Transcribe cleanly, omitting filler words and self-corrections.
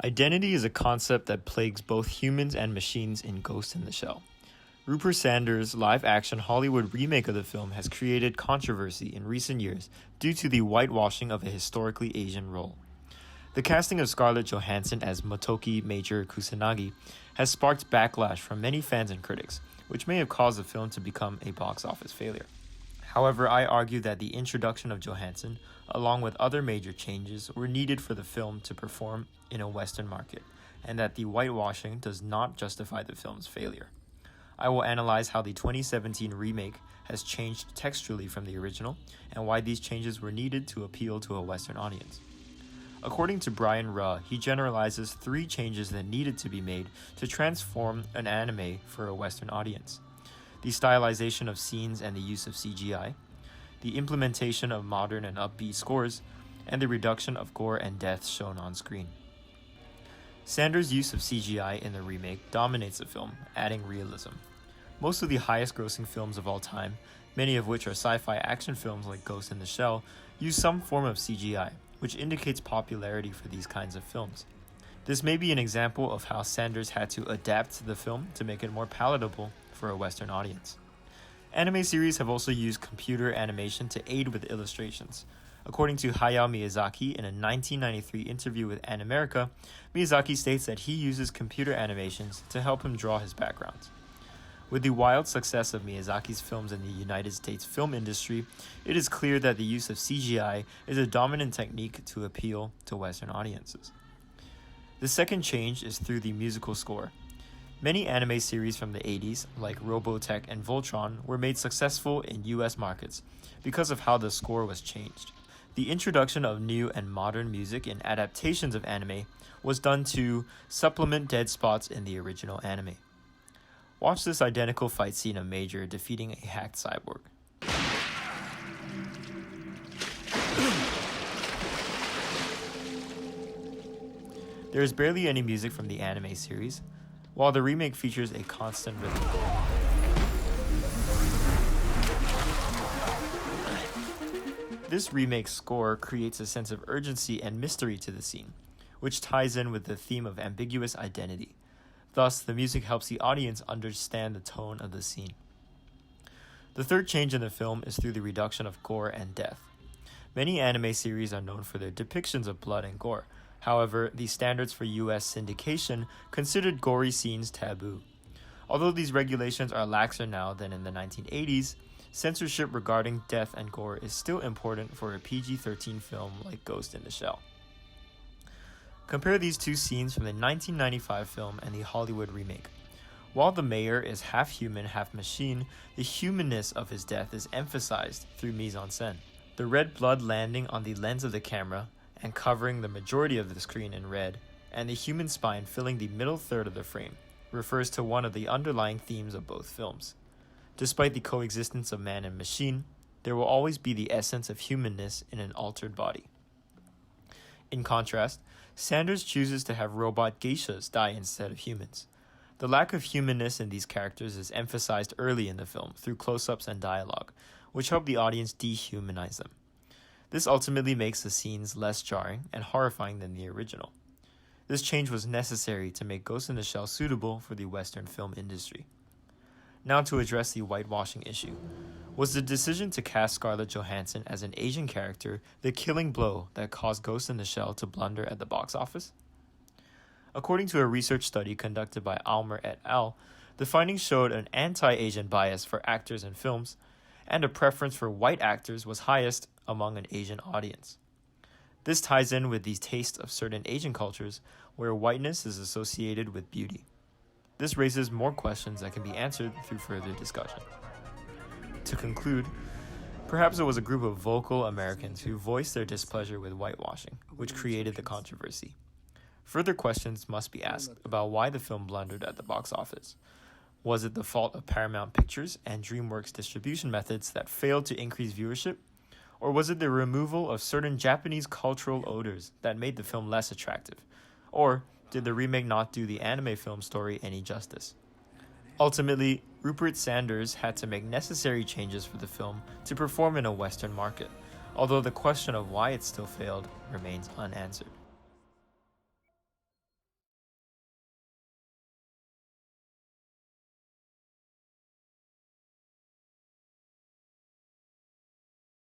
Identity is a concept that plagues both humans and machines in Ghost in the Shell. Rupert Sander's live-action Hollywood remake of the film has created controversy in recent years due to the whitewashing of a historically Asian role. The casting of Scarlett Johansson as Motoki Major Kusanagi has sparked backlash from many fans and critics, which may have caused the film to become a box office failure. However, I argue that the introduction of Johansson, along with other major changes, were needed for the film to perform in a Western market, and that the whitewashing does not justify the film's failure. I will analyze how the 2017 remake has changed textually from the original, and why these changes were needed to appeal to a Western audience. According to Brian Ruh, he generalizes 3 changes that needed to be made to transform an anime for a Western audience: the stylization of scenes and the use of CGI, the implementation of modern and upbeat scores, and the reduction of gore and death shown on screen. Sander's use of CGI in the remake dominates the film, adding realism. Most of the highest-grossing films of all time, many of which are sci-fi action films like Ghost in the Shell, use some form of CGI, which indicates popularity for these kinds of films. This may be an example of how Sanders had to adapt the film to make it more palatable for a Western audience. Anime series have also used computer animation to aid with illustrations. According to Hayao Miyazaki in a 1993 interview with Animerica, Miyazaki states that he uses computer animations to help him draw his backgrounds. With the wild success of Miyazaki's films in the United States film industry, it is clear that the use of CGI is a dominant technique to appeal to Western audiences. The second change is through the musical score. Many anime series from the 80s, like Robotech and Voltron, were made successful in US markets because of how the score was changed. The introduction of new and modern music in adaptations of anime was done to supplement dead spots in the original anime. Watch this identical fight scene of Major defeating a hacked cyborg. There is barely any music from the anime series, while the remake features a constant rhythm. This remake score creates a sense of urgency and mystery to the scene, which ties in with the theme of ambiguous identity. Thus, the music helps the audience understand the tone of the scene. The third change in the film is through the reduction of gore and death. Many anime series are known for their depictions of blood and gore. However, the standards for US syndication considered gory scenes taboo. Although these regulations are laxer now than in the 1980s, censorship regarding death and gore is still important for a PG-13 film like Ghost in the Shell. Compare these two scenes from the 1995 film and the Hollywood remake. While the mayor is half human, half machine, the humanness of his death is emphasized through mise-en-scène. The red blood landing on the lens of the camera and covering the majority of the screen in red, and the human spine filling the middle third of the frame, refers to one of the underlying themes of both films. Despite the coexistence of man and machine, there will always be the essence of humanness in an altered body. In contrast, Sanders chooses to have robot geishas die instead of humans. The lack of humanness in these characters is emphasized early in the film through close-ups and dialogue, which help the audience dehumanize them. This ultimately makes the scenes less jarring and horrifying than the original. This change was necessary to make Ghost in the Shell suitable for the Western film industry. Now to address the whitewashing issue. Was the decision to cast Scarlett Johansson as an Asian character the killing blow that caused Ghost in the Shell to blunder at the box office? According to a research study conducted by Almer et al., the findings showed an anti-Asian bias for actors in films, and a preference for white actors was highest among an Asian audience. This ties in with the taste of certain Asian cultures where whiteness is associated with beauty. This raises more questions that can be answered through further discussion. To conclude, perhaps it was a group of vocal Americans who voiced their displeasure with whitewashing, which created the controversy. Further questions must be asked about why the film blundered at the box office. Was it the fault of Paramount Pictures and DreamWorks distribution methods that failed to increase viewership? Or was it the removal of certain Japanese cultural odors that made the film less attractive? Or did the remake not do the anime film story any justice? Ultimately, Rupert Sanders had to make necessary changes for the film to perform in a Western market, although the question of why it still failed remains unanswered.